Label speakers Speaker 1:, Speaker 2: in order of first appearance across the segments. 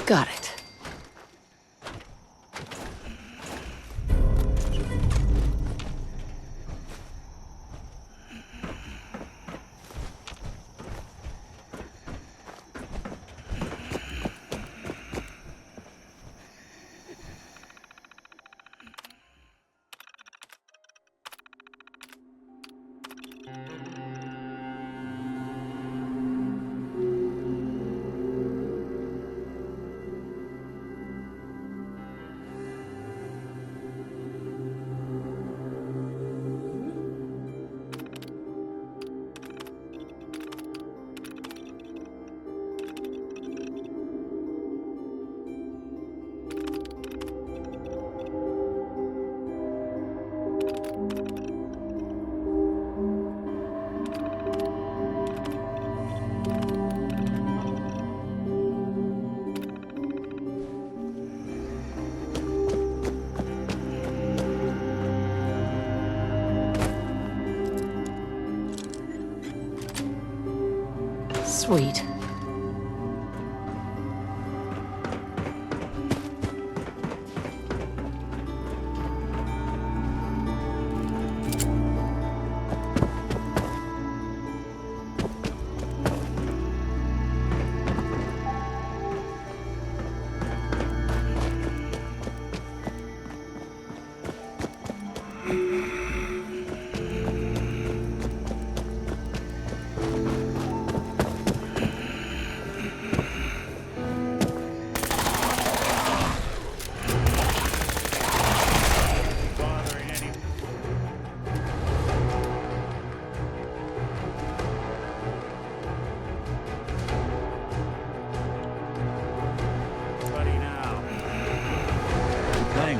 Speaker 1: Got it. Sweet.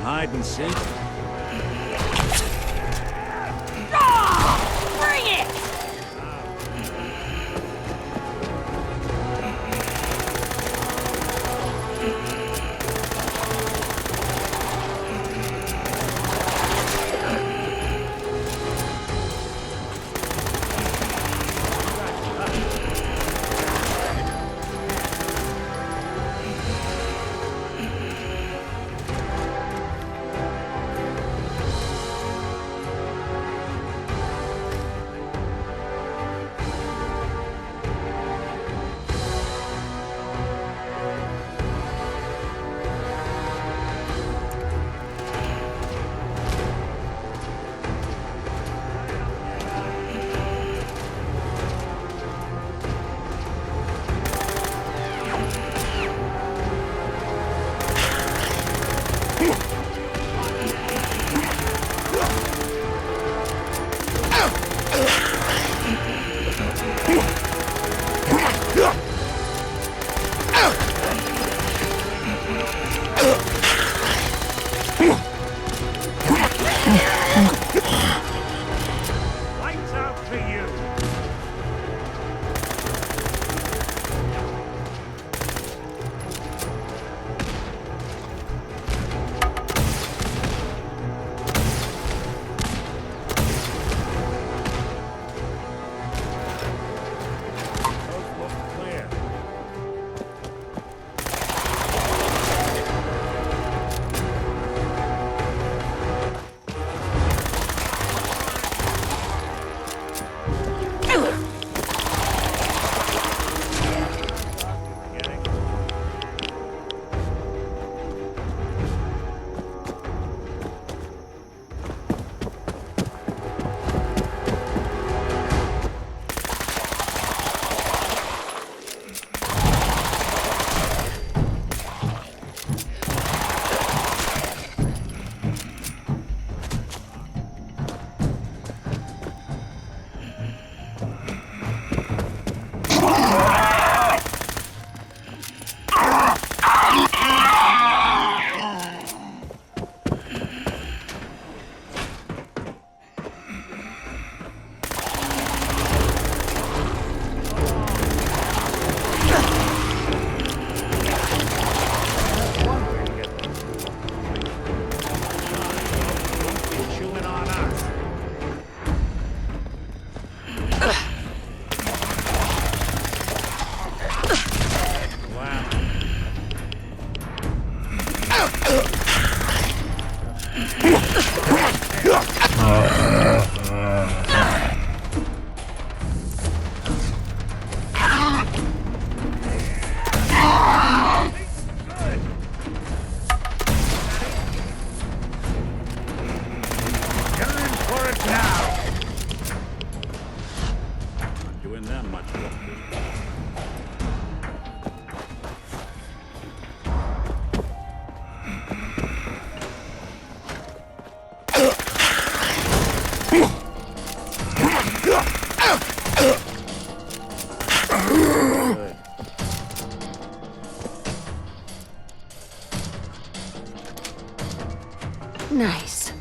Speaker 2: Hide and seek?
Speaker 1: Bring it! Nice.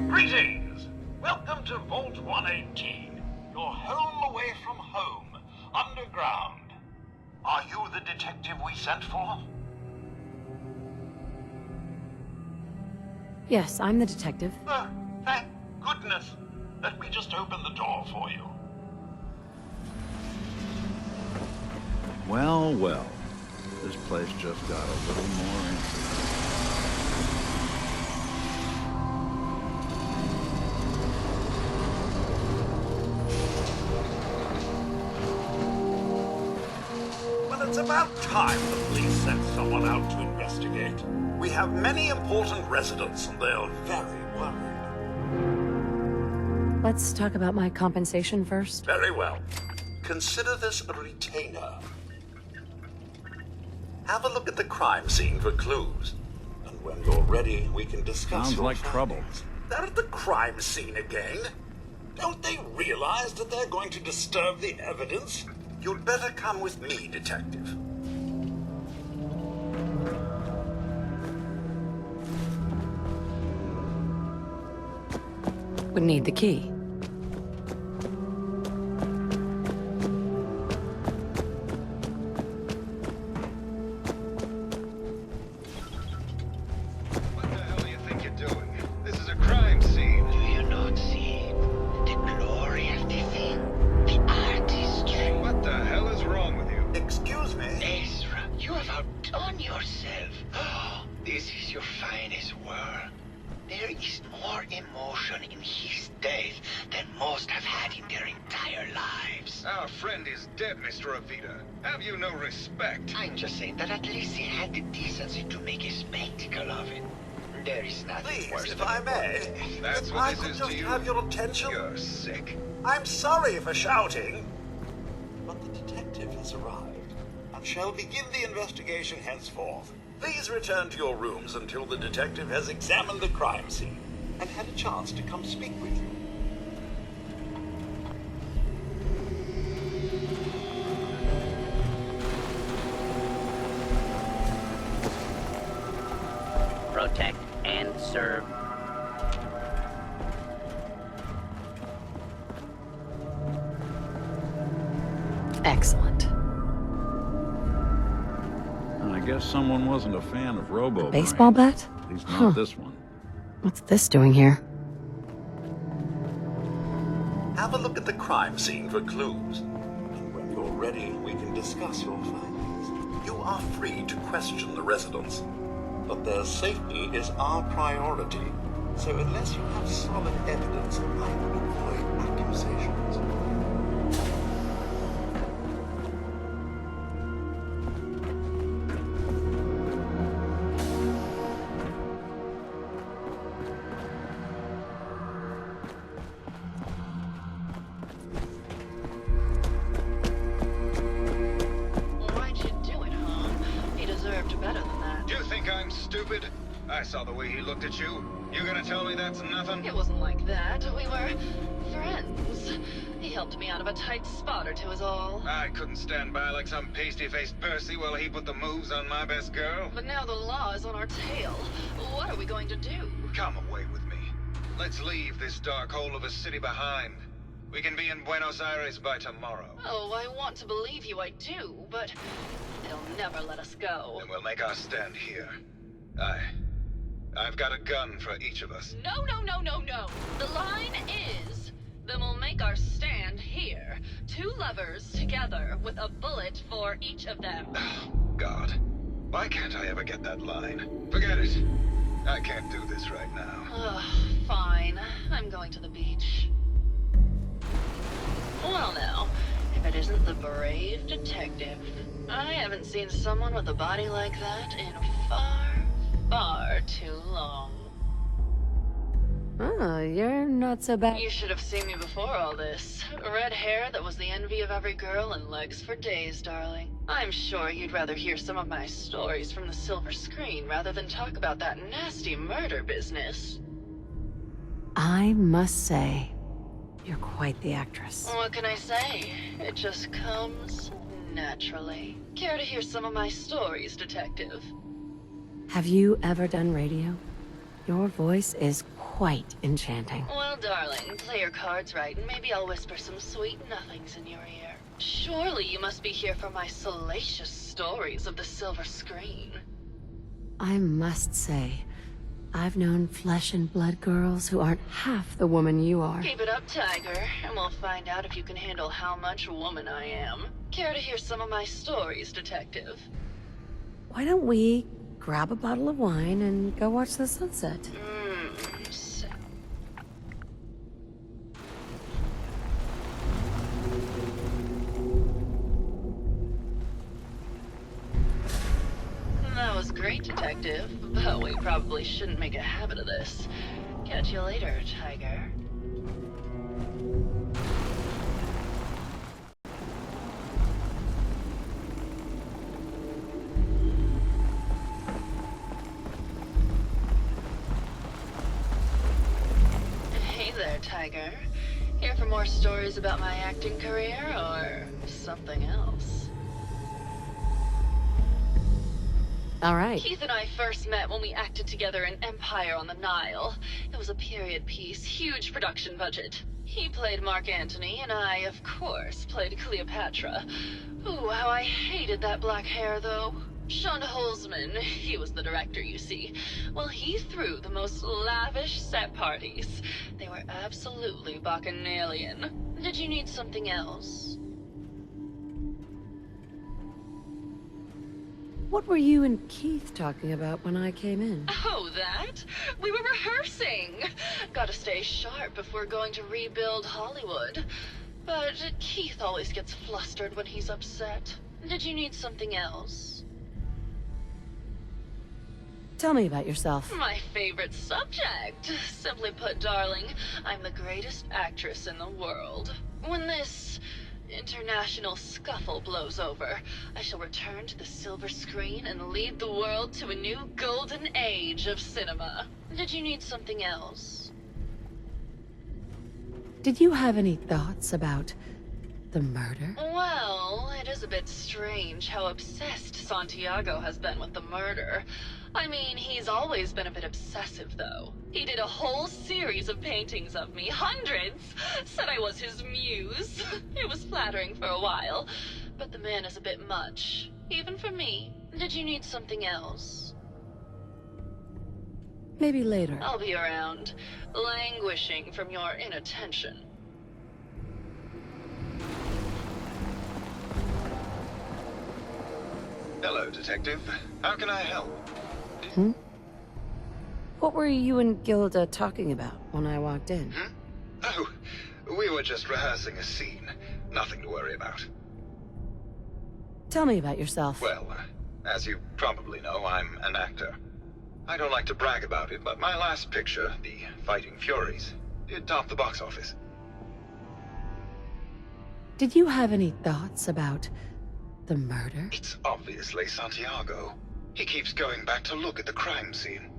Speaker 3: Greetings! Welcome to Vault 118, your home away from home, underground. Are you the detective we sent for?
Speaker 1: Yes, I'm the detective.
Speaker 3: Oh, thank goodness. Let me just open the door for you.
Speaker 2: Well, well. This place just got a little more interesting.
Speaker 3: Well, it's about time the police sent someone out to investigate. We have many important residents and they're very worried.
Speaker 1: Let's talk about my compensation first.
Speaker 3: Very well. Consider this a retainer. Have a look at the crime scene for clues. And when you're ready, we can discuss
Speaker 2: Sounds
Speaker 3: your
Speaker 2: like trouble.
Speaker 3: findings. They're at the crime scene again. Don't they realize that they're going to disturb the evidence? You'd better come with me, detective.
Speaker 1: Would need the key.
Speaker 4: What the hell do you think you're doing? This is a crime scene.
Speaker 5: Do you not see the glory of the thing? The artistry.
Speaker 4: What the hell is wrong with you?
Speaker 3: Excuse me?
Speaker 5: Ezra, you have outdone yourself. This is your finest work. There is more emotion in his death than most have had in their entire lives.
Speaker 4: Our friend is dead, Mr. Avita. Have you no respect?
Speaker 5: I'm just saying that at least he had the decency to make a spectacle of it. There is nothing
Speaker 3: Please,
Speaker 5: worse
Speaker 3: if
Speaker 5: than
Speaker 3: I
Speaker 5: a
Speaker 3: may.
Speaker 4: That's
Speaker 3: If
Speaker 4: what
Speaker 3: I
Speaker 4: this
Speaker 3: could
Speaker 4: is
Speaker 3: just
Speaker 4: to you?
Speaker 3: have your attention.
Speaker 4: You're sick.
Speaker 3: I'm sorry for shouting. But the detective has arrived and shall begin the investigation henceforth. Please return to your rooms until the detective has examined the crime scene and had a chance to come speak with you.
Speaker 6: Protect and serve.
Speaker 1: Excellent.
Speaker 2: I guess someone wasn't a fan of Robo.
Speaker 1: Baseball
Speaker 2: Brain.
Speaker 1: bat?
Speaker 2: At least not
Speaker 1: Huh.
Speaker 2: this one.
Speaker 1: What's this doing here?
Speaker 3: Have a look at the crime scene for clues. And when you're ready, we can discuss your findings. You are free to question the residents, but their safety is our priority. So unless you have solid evidence, I would avoid accusations.
Speaker 7: Why'd you do it, huh? He deserved better than that.
Speaker 4: Do you think I'm stupid? I saw the way he looked at you. You gonna tell me that's nothing?
Speaker 7: It wasn't like that. We were friends. He helped me out of a tight spot or two is all.
Speaker 4: I couldn't stand by like some pasty-faced Percy while he put the moves on my best girl.
Speaker 7: But now the law is on our tail. What are we going to do?
Speaker 4: Come away with me. Let's leave this dark hole of a city behind. We can be in Buenos Aires by tomorrow.
Speaker 7: Oh, I want to believe you, I do, but they'll never let us go.
Speaker 4: Then we'll make our stand here. I've got a gun for each of us.
Speaker 7: No, no, no, no, no. The line is, then we'll make our stand here. 2 lovers together with a bullet for each of them.
Speaker 4: God, why can't I ever get that line? Forget it. I can't do this right now.
Speaker 7: Ugh, fine. I'm going to the beach. Well now, if it isn't the brave detective. I haven't seen someone with a body like that in far too long.
Speaker 1: Oh, you're not so bad.
Speaker 7: You should have seen me before all this. Red hair that was the envy of every girl and legs for days, darling. I'm sure you'd rather hear some of my stories from the silver screen rather than talk about that nasty murder business.
Speaker 1: I must say, you're quite the actress.
Speaker 7: What can I say? It just comes naturally. Care to hear some of my stories, detective?
Speaker 1: Have you ever done radio? Your voice is quite enchanting.
Speaker 7: Well, darling, play your cards right, and maybe I'll whisper some sweet nothings in your ear. Surely you must be here for my salacious stories of the silver screen.
Speaker 1: I must say, I've known flesh and blood girls who aren't half the woman you are.
Speaker 7: Keep it up, Tiger, and we'll find out if you can handle how much woman I am. Care to hear some of my stories, detective?
Speaker 1: Why don't we grab a bottle of wine and go watch the sunset?
Speaker 7: That was great, detective, but we probably shouldn't make a habit of this. Catch you later, Tiger. Hey there, Tiger. Here for more stories about my acting career, or something else?
Speaker 1: All right.
Speaker 7: Keith and I first met when we acted together in Empire on the Nile. It was a period piece, huge production budget. He played Mark Antony, and I, of course, played Cleopatra. Ooh, how I hated that black hair, though. Sean Holzman, he was the director, you see. Well, he threw the most lavish set parties. They were absolutely bacchanalian. Did you need something else?
Speaker 1: What were you and Keith talking about when I came in?
Speaker 7: Oh, that? We were rehearsing. Gotta stay sharp if we're going to rebuild Hollywood. But Keith always gets flustered when he's upset. Did you need something else?
Speaker 1: Tell me about yourself.
Speaker 7: My favorite subject. Simply put, darling, I'm the greatest actress in the world. When this international scuffle blows over, I shall return to the silver screen and lead the world to a new golden age of cinema. Did you need something else?
Speaker 1: Did you have any thoughts about the murder?
Speaker 7: Well, it is a bit strange how obsessed Santiago has been with the murder. I mean, he's always been a bit obsessive, though. He did a whole series of paintings of me, hundreds, said I was his muse. It was flattering for a while, but the man is a bit much, even for me. Did you need something else?
Speaker 1: Maybe later.
Speaker 7: I'll be around, languishing from your inattention.
Speaker 4: Hello, detective. How can I help?
Speaker 1: What were you and Gilda talking about when I walked in?
Speaker 4: Oh, we were just rehearsing a scene. Nothing to worry about.
Speaker 1: Tell me about yourself.
Speaker 4: Well, as you probably know, I'm an actor. I don't like to brag about it, but my last picture, The Fighting Furies, did top the box office.
Speaker 1: Did you have any thoughts about the murder?
Speaker 4: It's obviously Santiago. He keeps going back to look at the crime scene.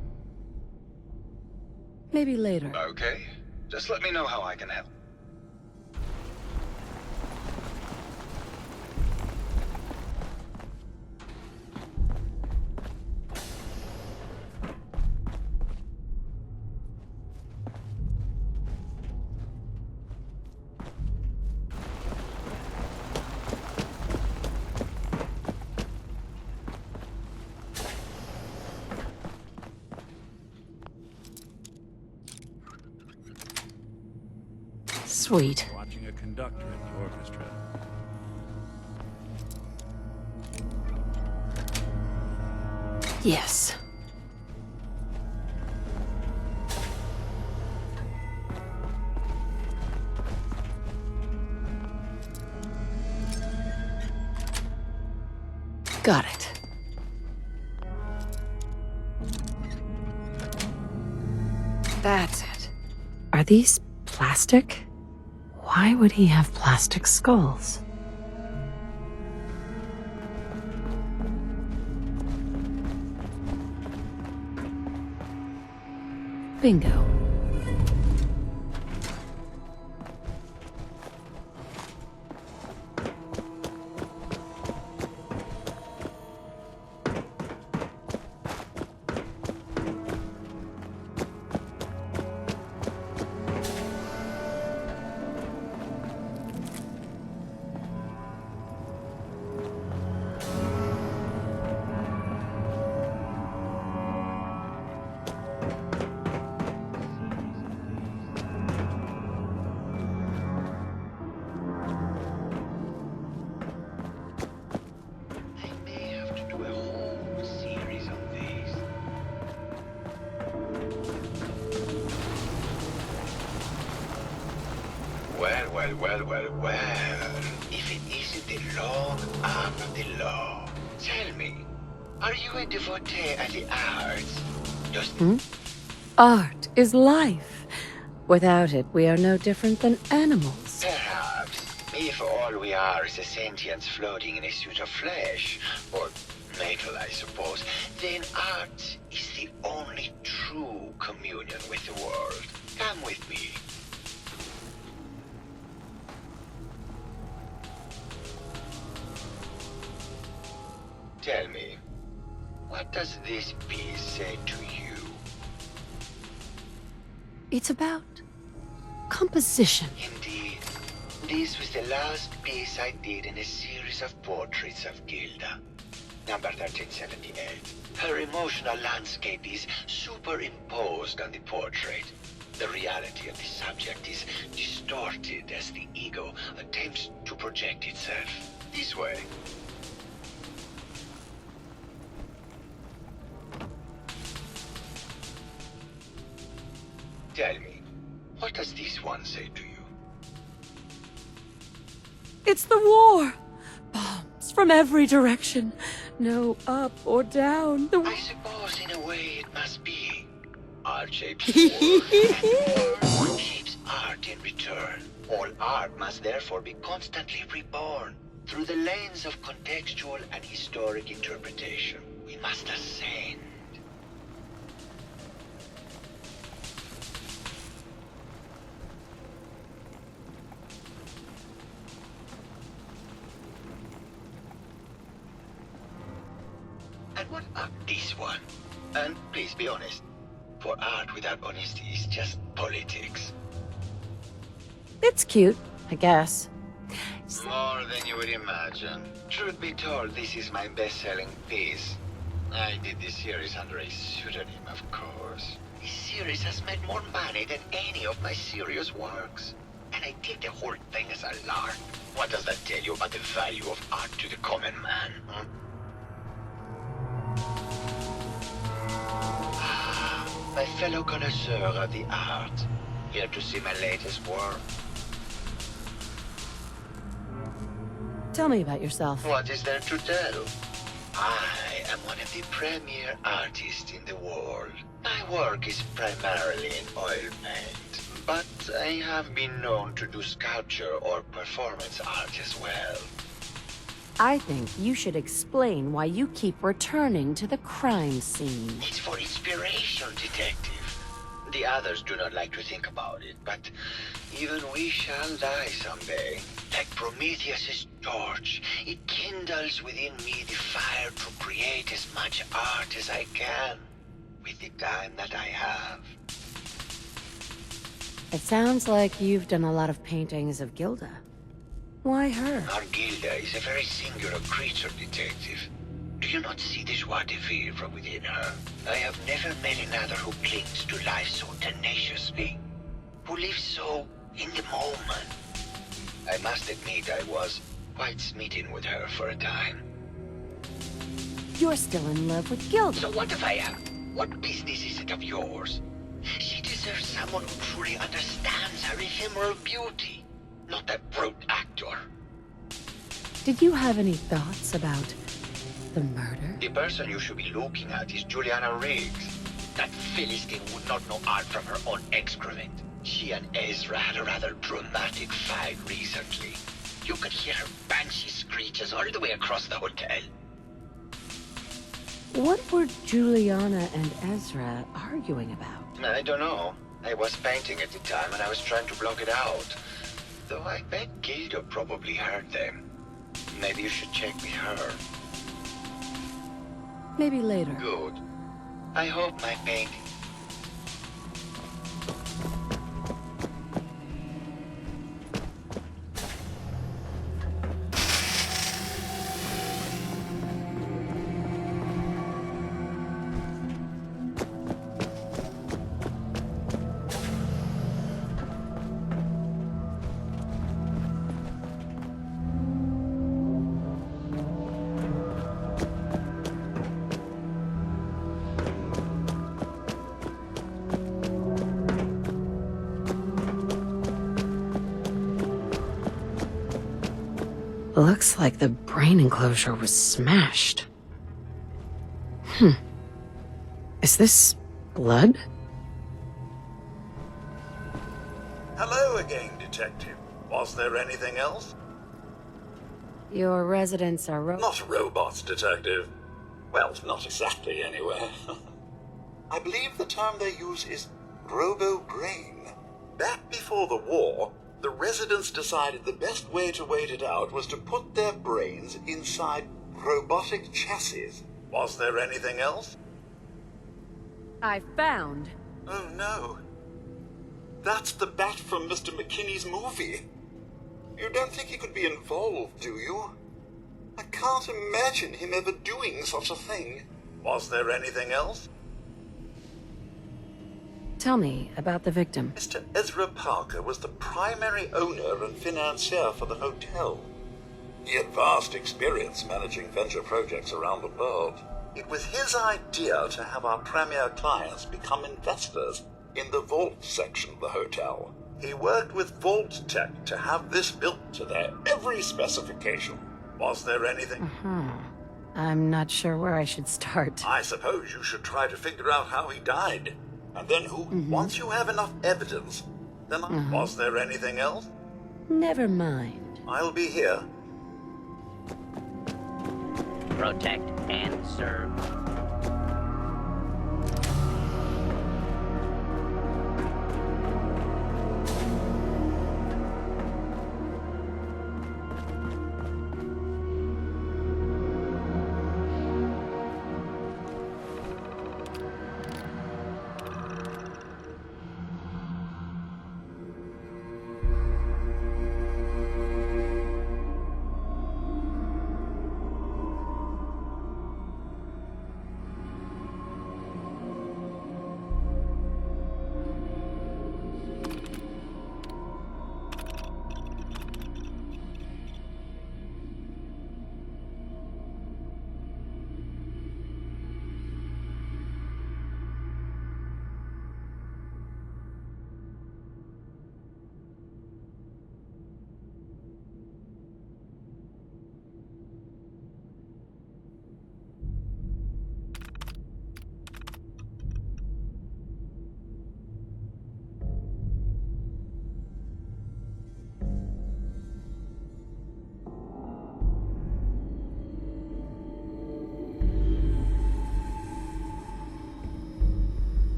Speaker 1: Maybe later.
Speaker 4: Okay. Just let me know how I can help.
Speaker 1: Sweet.
Speaker 2: Watching a conductor in the orchestra.
Speaker 1: Yes. Got it. That's it. Are these plastic? Why would he have plastic skulls? Bingo.
Speaker 5: I may have to do a whole series on these. Well. If it isn't the long arm of the law. Tell me, are you a devotee of the arts? Just
Speaker 1: Art is life. Without it, we are no different than animals.
Speaker 5: perhaps, if all we are is a sentience floating in a suit of flesh, or metal, I suppose, then art is the only true communion with the world. Come with me. Tell me, what does this piece say to you?
Speaker 1: It's about composition.
Speaker 5: Indeed, this was the last piece I did in a series of portraits of Gilda. Number 1378. Her emotional landscape is superimposed on the portrait. The reality of the subject is distorted as the ego attempts to project itself. This way. Tell me, what does this one say to you?
Speaker 1: It's the war! Bombs from every direction. No up or down.
Speaker 5: I suppose in a way it must be. Art shapes war, and war shapes art in return. All art must therefore be constantly reborn through the lens of contextual and historic interpretation. We must ascend. And what about this one? And please be honest, for art without honesty is just politics.
Speaker 1: It's cute, I guess.
Speaker 5: More than you would imagine. Truth be told, this is my best-selling piece. I did this series under a pseudonym, of course. This series has made more money than any of my serious works. And I did the whole thing as a lark. What does that tell you about the value of art to the common man? My fellow connoisseur of the art, here to see my latest work.
Speaker 1: Tell me about yourself.
Speaker 5: What is there to tell? I am one of the premier artists in the world. My work is primarily in oil paint, but I have been known to do sculpture or performance art as well.
Speaker 1: I think you should explain why you keep returning to the crime scene.
Speaker 5: It's for inspiration, detective. The others do not like to think about it, but even we shall die someday. Like Prometheus's torch, it kindles within me the fire to create as much art as I can with the time that I have.
Speaker 1: It sounds like you've done a lot of paintings of Gilda. Why her?
Speaker 5: Our Gilda is a very singular creature, detective. Do you not see the joie de vivre from within her? I have never met another who clings to life so tenaciously, who lives so in the moment. I must admit I was quite smitten with her for a time.
Speaker 1: You're still in love with Gilda.
Speaker 5: So what if I am? What business is it of yours? She deserves someone who truly understands her ephemeral beauty, not that brute actor.
Speaker 1: Did you have any thoughts about the murder?
Speaker 5: The person you should be looking at is Juliana Riggs. That Philistine would not know art from her own excrement. She and Ezra had a rather dramatic fight recently. You could hear her banshee screeches all the way across the hotel.
Speaker 1: What were Juliana and Ezra arguing about?
Speaker 5: I don't know. I was painting at the time and I was trying to block it out. Though I bet Gilda probably heard them. Maybe you should check with her.
Speaker 1: Maybe later.
Speaker 5: Good. I hope my painting...
Speaker 1: Looks like the brain enclosure was smashed. Is this blood?
Speaker 3: Hello again, Detective. Was there anything else?
Speaker 1: Your residents are
Speaker 3: Not robots, Detective. Well, not exactly, anyway. I believe the term they use is robo-brain. Back before the war, the residents decided the best way to wait it out was to put their brains inside robotic chassis. Was there anything else?
Speaker 1: I found.
Speaker 3: Oh no. That's the bat from Mr. McKinney's movie. You don't think he could be involved, do you? I can't imagine him ever doing such a thing. Was there anything else?
Speaker 1: Tell me about the victim.
Speaker 3: Mr. Ezra Parker was the primary owner and financier for the hotel. He had vast experience managing venture projects around the world. It was his idea to have our premier clients become investors in the vault section of the hotel. He worked with Vault Tech to have this built to their every specification. Was there anything?
Speaker 1: I'm not sure where I should start.
Speaker 3: I suppose you should try to figure out how he died. And then once you have enough evidence, then was there anything else?
Speaker 1: Never mind.
Speaker 3: I'll be here.
Speaker 6: Protect and serve.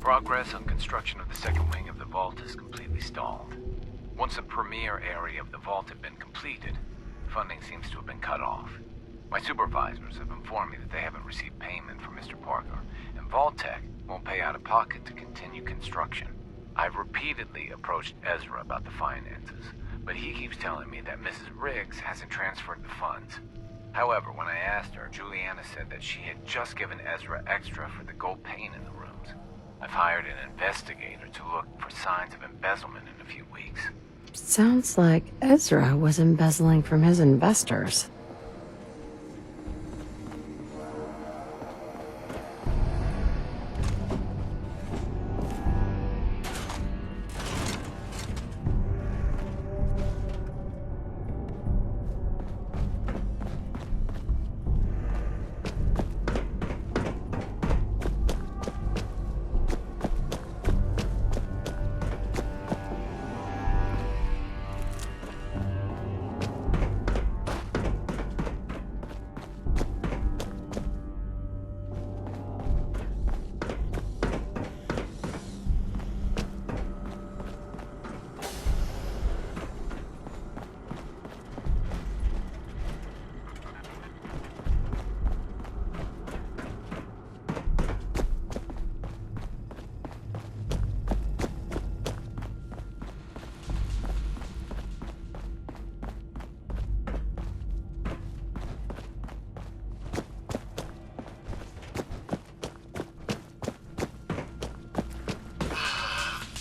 Speaker 8: Progress on construction of the second wing of the vault is completely stalled. Once the premier area of the vault had been completed, funding seems to have been cut off. My supervisors have informed me that they haven't received payment from Mr. Parker, and Vault-Tec won't pay out of pocket to continue construction. I've repeatedly approached Ezra about the finances, but he keeps telling me that Mrs. Riggs hasn't transferred the funds. However, when I asked her, Juliana said that she had just given Ezra extra for the gold paint in the rooms. I've hired an investigator to look for signs of embezzlement in a few weeks.
Speaker 1: Sounds like Ezra was embezzling from his investors.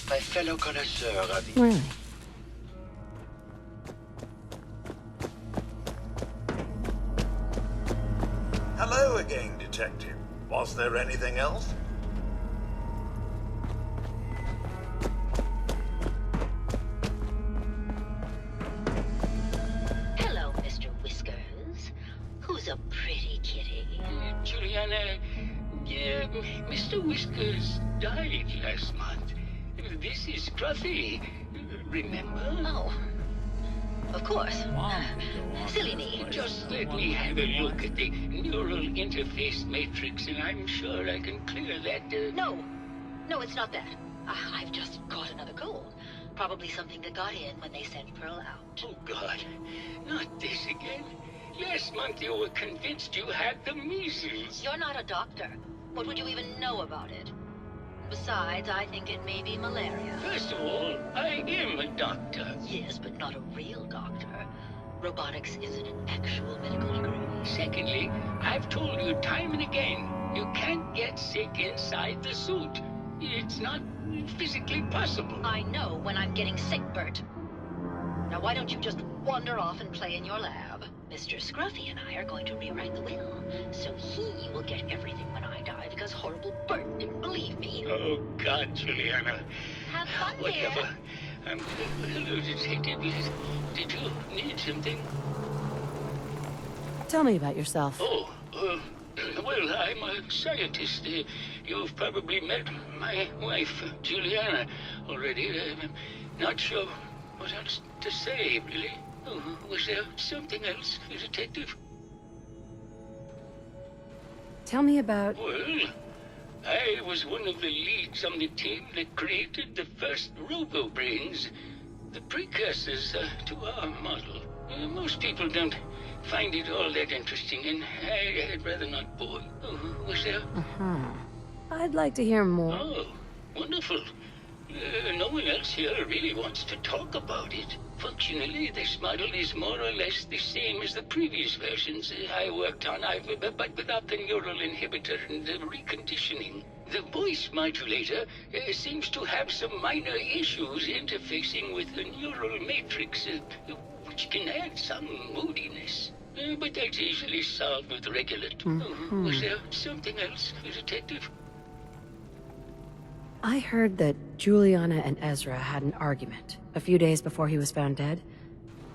Speaker 5: My fellow connoisseur of the...
Speaker 1: Really?
Speaker 3: Hello again, Detective. Was there anything else?
Speaker 9: Hello, Mr. Whiskers. Who's a pretty kitty?
Speaker 5: Juliana, Mr. Whiskers died last month. This is Scruffy. Remember?
Speaker 9: Oh, of course. Silly me.
Speaker 5: Just let me have a look at the neural interface matrix, and I'm sure I can clear that.
Speaker 9: No, it's not that. I've just caught another cold. Probably something that got in when they sent Pearl out.
Speaker 5: Oh, God. Not this again. Last month you were convinced you had the measles.
Speaker 9: You're not a doctor. What would you even know about it? Besides, I think it may be malaria.
Speaker 5: First of all, I am a doctor.
Speaker 9: Yes, but not a real doctor. Robotics isn't an actual medical degree.
Speaker 5: Secondly, I've told you time and again, you can't get sick inside the suit. It's not physically possible.
Speaker 9: I know when I'm getting sick, Bert. Now why don't you just wander off and play in your lab? Mr. Scruffy and I are going to rewrite the will, so he will get everything when I die because horrible Bert didn't believe me.
Speaker 5: Oh, God, Juliana.
Speaker 9: Have fun,
Speaker 5: Whatever.
Speaker 9: dear.
Speaker 5: Hello, Detective. Did you need something?
Speaker 1: Tell me about yourself.
Speaker 5: Oh, well, I'm a scientist. You've probably met my wife, Juliana, already. I'm not sure what else to say, really. Oh, was there something else, Detective?
Speaker 1: Tell me about...
Speaker 5: Well, I was one of the leads on the team that created the first robo-brains, the precursors to our model. Most people don't find it all that interesting, and I'd rather not bore you. Oh, was there?
Speaker 1: I'd like to hear more.
Speaker 5: Oh, wonderful. No one else here really wants to talk about it. Functionally, this model is more or less the same as the previous versions I worked on, but without the neural inhibitor and the reconditioning. The voice modulator seems to have some minor issues interfacing with the neural matrix, which can add some moodiness. But that's easily solved with regular... Was there something else, Detective?
Speaker 1: I heard that Juliana and Ezra had an argument a few days before he was found dead.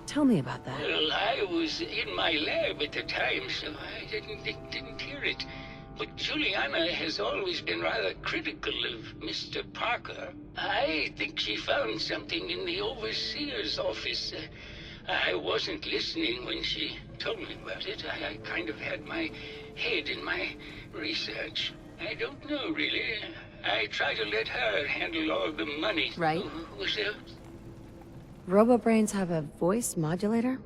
Speaker 1: Tell me about that.
Speaker 5: Well, I was in my lab at the time, so I didn't hear it. But Juliana has always been rather critical of Mr. Parker. I think she found something in the overseer's office. I wasn't listening when she told me about it. I kind of had my head in my research. I don't know, really. I try to let her handle all the money.
Speaker 1: Right.
Speaker 5: What's that?
Speaker 1: Robo-brains have a voice modulator?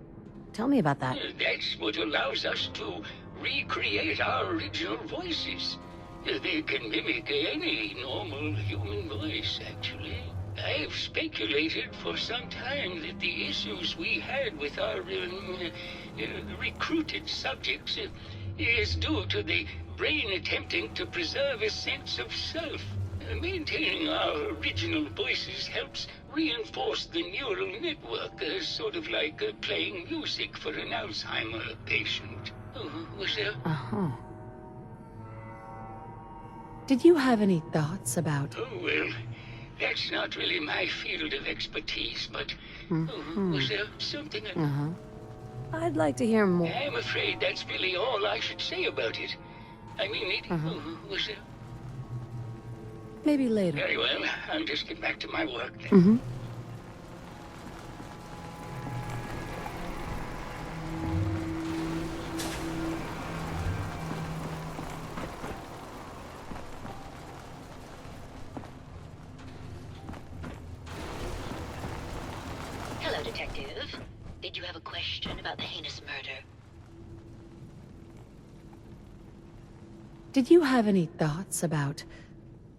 Speaker 1: Tell me about that.
Speaker 5: That's what allows us to recreate our original voices. They can mimic any normal human voice, actually. I've speculated for some time that the issues we had with our recruited subjects is due to the brain attempting to preserve a sense of self. Maintaining our original voices helps reinforce the neural network, sort of like playing music for an Alzheimer patient. Was there?
Speaker 1: Uh-huh. Did you have any thoughts about...
Speaker 5: Oh, well, that's not really my field of expertise, but was there something...
Speaker 1: I'd like to hear more.
Speaker 5: I'm afraid that's really all I should say about it. I mean, it was there...
Speaker 1: Maybe later.
Speaker 5: Very well, I'll just get back to my work then.
Speaker 9: Hello, Detective. Did you have a question about the heinous murder?
Speaker 1: Did you have any thoughts about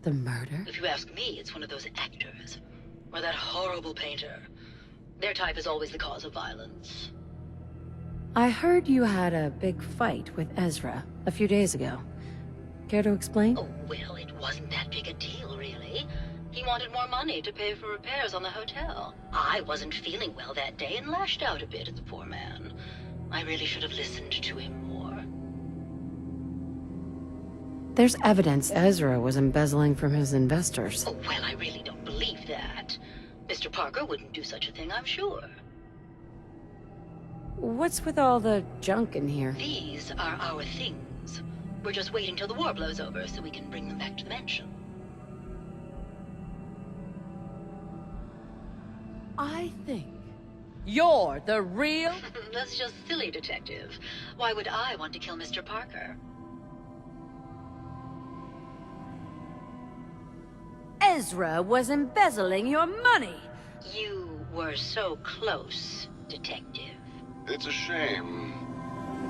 Speaker 1: the murder?
Speaker 9: If you ask me, it's one of those actors. Or that horrible painter. Their type is always the cause of violence.
Speaker 1: I heard you had a big fight with Ezra a few days ago. Care to explain?
Speaker 9: Oh, well, it wasn't that big a deal, really. He wanted more money to pay for repairs on the hotel. I wasn't feeling well that day and lashed out a bit at the poor man. I really should have listened to him more.
Speaker 1: There's evidence Ezra was embezzling from his investors.
Speaker 9: Oh, well, I really don't believe that. Mr. Parker wouldn't do such a thing, I'm sure.
Speaker 1: What's with all the junk in here?
Speaker 9: These are our things. We're just waiting till the war blows over so we can bring them back to the mansion.
Speaker 1: I think you're the real...
Speaker 9: That's just silly, Detective. Why would I want to kill Mr. Parker?
Speaker 1: Ezra was embezzling your money.
Speaker 9: You were so close, Detective.
Speaker 10: It's a shame.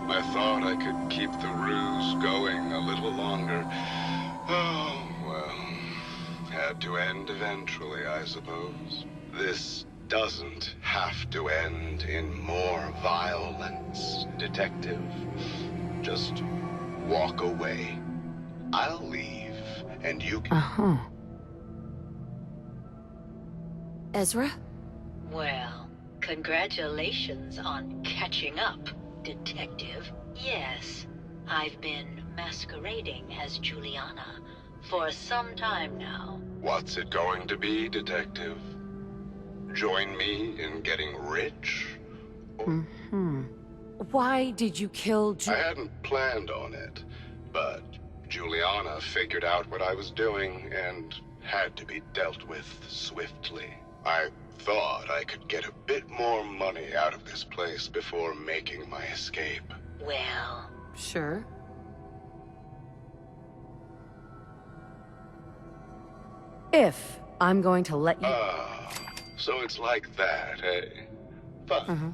Speaker 10: I thought I could keep the ruse going a little longer. Oh, well. Had to end eventually, I suppose. This doesn't have to end in more violence, Detective. Just walk away. I'll leave, and you can...
Speaker 1: Ezra?
Speaker 9: Well, congratulations on catching up, Detective. Yes, I've been masquerading as Juliana for some time now.
Speaker 10: What's it going to be, Detective? Join me in getting rich?
Speaker 1: Why did you kill
Speaker 10: I hadn't planned on it, but Juliana figured out what I was doing and had to be dealt with swiftly. I thought I could get a bit more money out of this place before making my escape.
Speaker 9: Well...
Speaker 1: Sure. If I'm going to let you...
Speaker 10: So it's like that, eh? Fun.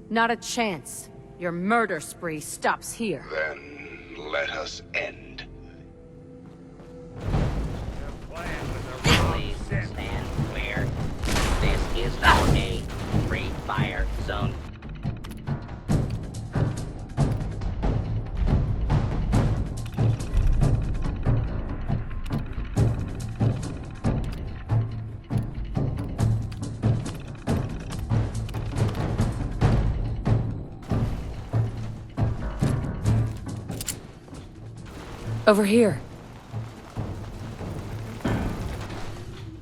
Speaker 1: Not a chance. Your murder spree stops here.
Speaker 10: Then let us end.
Speaker 6: Please stand clear. This is now a free fire zone.
Speaker 1: Over here.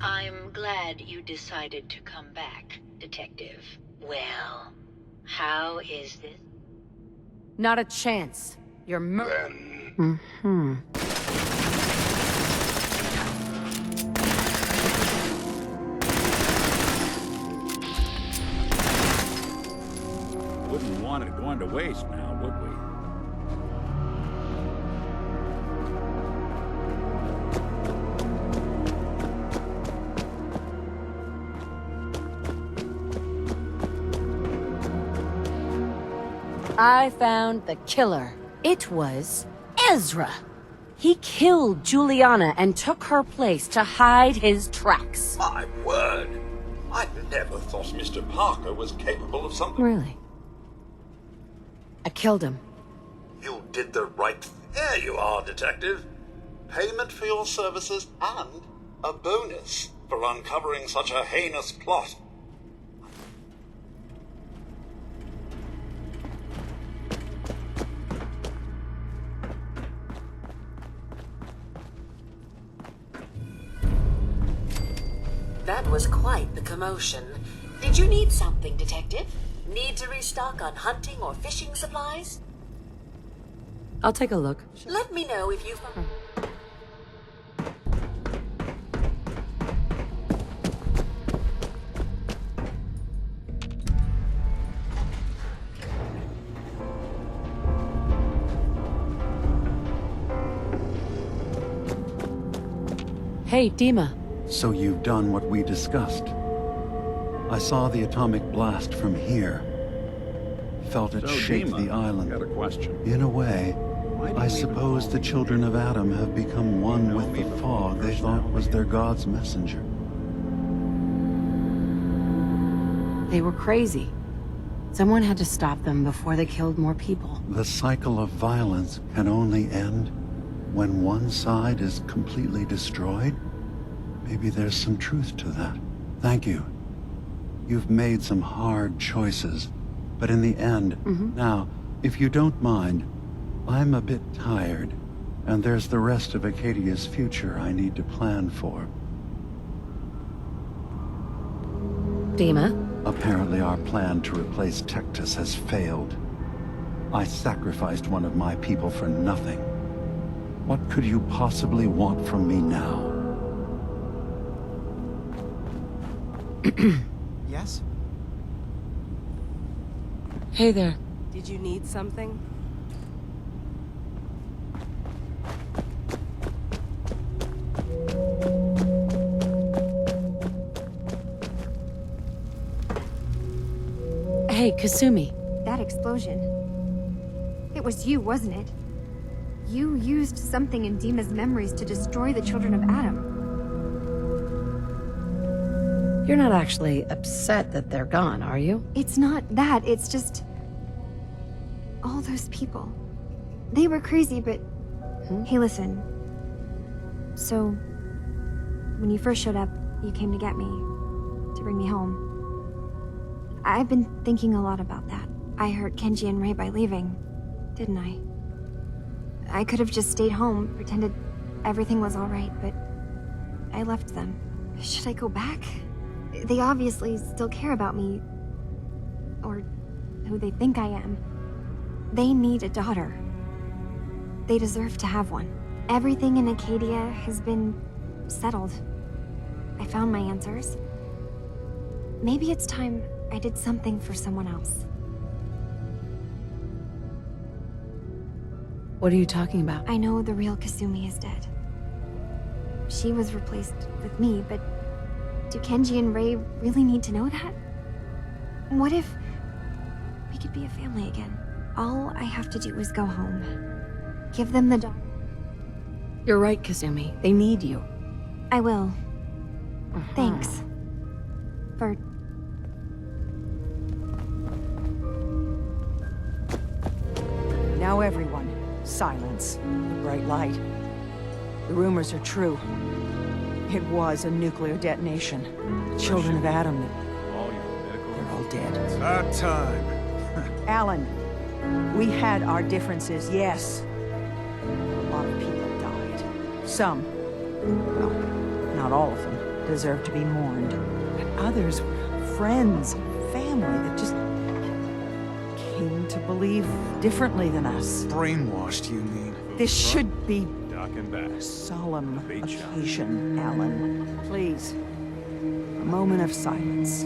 Speaker 9: I'm glad you decided to come back, Detective. Well, how is this?
Speaker 1: Not a chance. Your murder...
Speaker 10: Then...
Speaker 2: Wouldn't want it going to waste now, would we?
Speaker 1: I found the killer. It was Ezra. He killed Juliana and took her place to hide his tracks.
Speaker 3: My word. I never thought Mr. Parker was capable of something.
Speaker 1: Really? I killed him.
Speaker 3: You did the right thing. There you are, Detective. Payment for your services and a bonus for uncovering such a heinous plot.
Speaker 11: That was quite the commotion. Did you need something, Detective? Need to restock on hunting or fishing supplies?
Speaker 1: I'll take a look.
Speaker 11: Let me know if you...
Speaker 1: Hey, Dima.
Speaker 2: So you've done what we discussed. I saw the atomic blast from here. Felt it shake the island. Got a question. In a way,
Speaker 3: Why do
Speaker 2: I
Speaker 3: you
Speaker 2: suppose
Speaker 3: even
Speaker 2: the children of Adam have become one with
Speaker 3: me
Speaker 2: the
Speaker 3: before
Speaker 2: fog they
Speaker 3: first
Speaker 2: thought
Speaker 3: now.
Speaker 2: was their God's messenger.
Speaker 1: They were crazy. Someone had to stop them before they killed more people.
Speaker 2: The cycle of violence can only end when one side is completely destroyed? Maybe there's some truth to that. Thank you. You've made some hard choices, but in the end, now, if you don't mind, I'm a bit tired, and there's the rest of Acadia's future I need to plan for.
Speaker 1: Dima?
Speaker 2: Apparently our plan to replace Tectus has failed. I sacrificed one of my people for nothing. What could you possibly want from me now?
Speaker 12: Yes?
Speaker 1: Hey there.
Speaker 12: Did you need something?
Speaker 1: Hey, Kasumi.
Speaker 13: That explosion. It was you, wasn't it? You used something in Dima's memories to destroy the children of Adam.
Speaker 1: You're not actually upset that they're gone, are you?
Speaker 13: It's not that, it's just... all those people. They were crazy, but... Hey, listen. So... when you first showed up, you came to get me. To bring me home. I've been thinking a lot about that. I hurt Kenji and Ray by leaving, didn't I? I could have just stayed home, pretended everything was alright, but... I left them. Should I go back? They obviously still care about me. Or who they think I am. They need a daughter. They deserve to have one. Everything in Acadia has been settled. I found my answers. Maybe it's time I did something for someone else.
Speaker 1: What are you talking about?
Speaker 13: I know the real Kasumi is dead. She was replaced with me, but do Kenji and Ray really need to know that? What if we could be a family again? All I have to do is go home. Give them the daughter.
Speaker 1: You're right, Kasumi. They need you.
Speaker 13: I will. Thanks. For...
Speaker 12: Now everyone, silence. The bright light. The rumors are true. It was a nuclear detonation. The children of Adam, they're all dead.
Speaker 2: It's about time.
Speaker 12: Alan, we had our differences, yes. A lot of people died. Some, well, not all of them, deserve to be mourned. But others were friends, family that just came to believe differently than us.
Speaker 2: Brainwashed, you mean?
Speaker 12: This should be
Speaker 2: Docking back.
Speaker 12: a solemn occasion, Alan. Please, a moment of silence.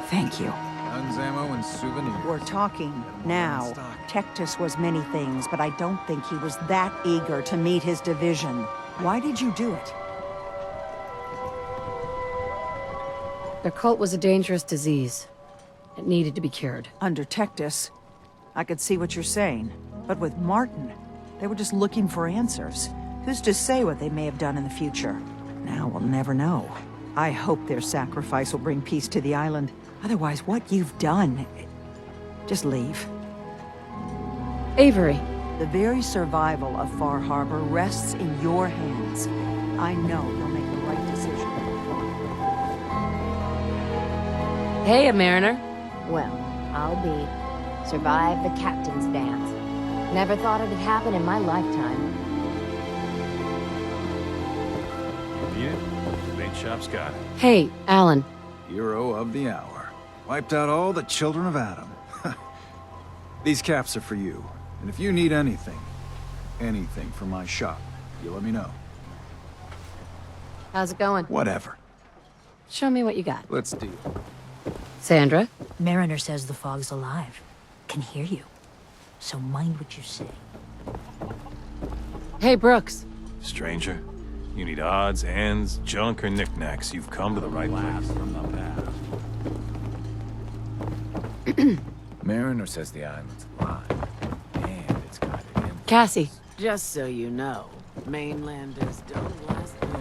Speaker 12: Thank you.
Speaker 8: Guns, ammo, and souvenirs.
Speaker 12: We're talking now. Tectus was many things, but I don't think he was that eager to meet his division. Why did you do it?
Speaker 1: Their cult was a dangerous disease. It needed to be cured.
Speaker 12: Under Tectus, I could see what you're saying. But with Martin, they were just looking for answers. Who's to say what they may have done in the future? Now we'll never know. I hope their sacrifice will bring peace to the island. Otherwise, what you've done... Just leave.
Speaker 1: Avery.
Speaker 12: The very survival of Far Harbor rests in your hands. I know you'll make the right decision.
Speaker 1: Hey, a mariner.
Speaker 14: Well, I'll be. Survive the captain's dance. Never thought it'd happen in my lifetime.
Speaker 15: Yeah, main shop's got it.
Speaker 1: Hey, Alan.
Speaker 15: Hero of the hour. Wiped out all the children of Adam. These caps are for you. And if you need anything from my shop, you let me know.
Speaker 1: How's it going?
Speaker 15: Whatever.
Speaker 1: Show me what you got.
Speaker 15: Let's deal.
Speaker 1: Sandra?
Speaker 16: Mariner says the fog's alive. Can hear you. So mind what you say.
Speaker 1: Hey, Brooks.
Speaker 15: Stranger, you need odds, ends, junk, or knickknacks. You've come to the right place. From the past. Mariner says the island's alive. And it's got it in.
Speaker 1: Cassie.
Speaker 17: Just so you know, mainlanders don't last long.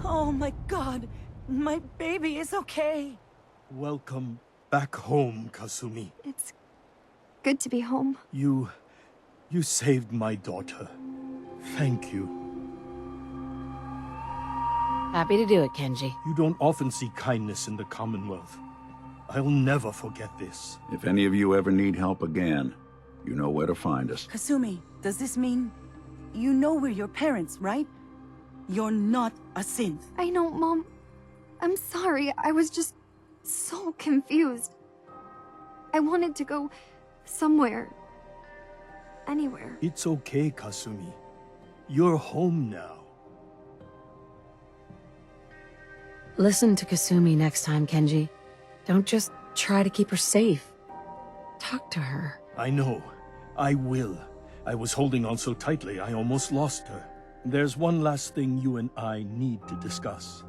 Speaker 12: Oh my God, my baby is okay.
Speaker 18: Welcome back home, Kasumi.
Speaker 13: It's good to be home.
Speaker 18: You saved my daughter. Thank you.
Speaker 1: Happy to do it, Kenji.
Speaker 18: You don't often see kindness in the Commonwealth. I'll never forget this.
Speaker 2: If any of you ever need help again, you know where to find us.
Speaker 12: Kasumi, does this mean you know we're your parents, right? You're not a synth.
Speaker 13: I know, Mom. I'm sorry. I was just so confused. I wanted to go somewhere. Anywhere.
Speaker 18: It's okay, Kasumi. You're home now.
Speaker 1: Listen to Kasumi next time, Kenji. Don't just try to keep her safe. Talk to her.
Speaker 18: I know. I will. I was holding on so tightly, I almost lost her. There's one last thing you and I need to discuss.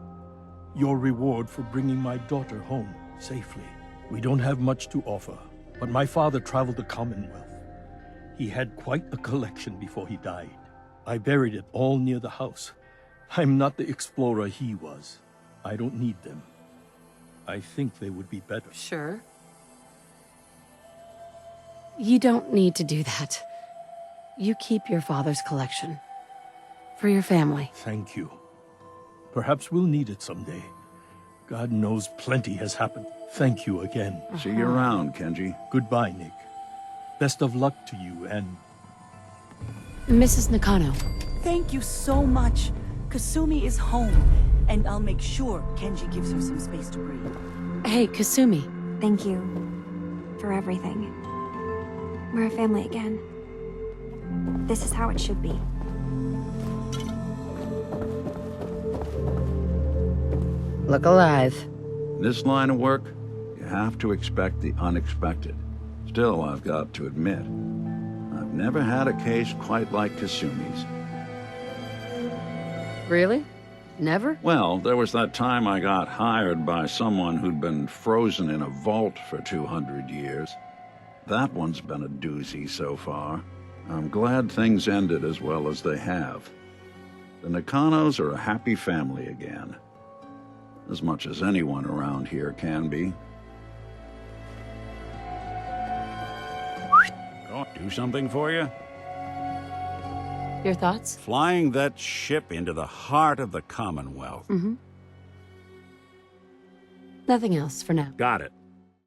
Speaker 18: Your reward for bringing my daughter home safely. We don't have much to offer, but my father traveled the Commonwealth. He had quite a collection before he died. I buried it all near the house. I'm not the explorer he was. I don't need them. I think they would be better.
Speaker 1: Sure. You don't need to do that. You keep your father's collection. For your family.
Speaker 18: Thank you. Perhaps we'll need it someday. God knows plenty has happened. Thank you again.
Speaker 2: See you around, Kenji.
Speaker 18: Goodbye, Nick. Best of luck to you and...
Speaker 1: Mrs. Nakano.
Speaker 12: Thank you so much. Kasumi is home, and I'll make sure Kenji gives her some space to breathe.
Speaker 1: Hey, Kasumi.
Speaker 13: Thank you for everything. We're a family again. This is how it should be.
Speaker 1: Look alive.
Speaker 2: This line of work, you have to expect the unexpected. Still, I've got to admit, I've never had a case quite like Kasumi's.
Speaker 1: Really? Never?
Speaker 2: Well, there was that time I got hired by someone who'd been frozen in a vault for 200 years. That one's been a doozy so far. I'm glad things ended as well as they have. The Nakanos are a happy family again. As much as anyone around here can be.
Speaker 19: Do something for you?
Speaker 1: Your thoughts?
Speaker 19: Flying that ship into the heart of the Commonwealth.
Speaker 1: Mm-hmm. Nothing else for now.
Speaker 19: Got it.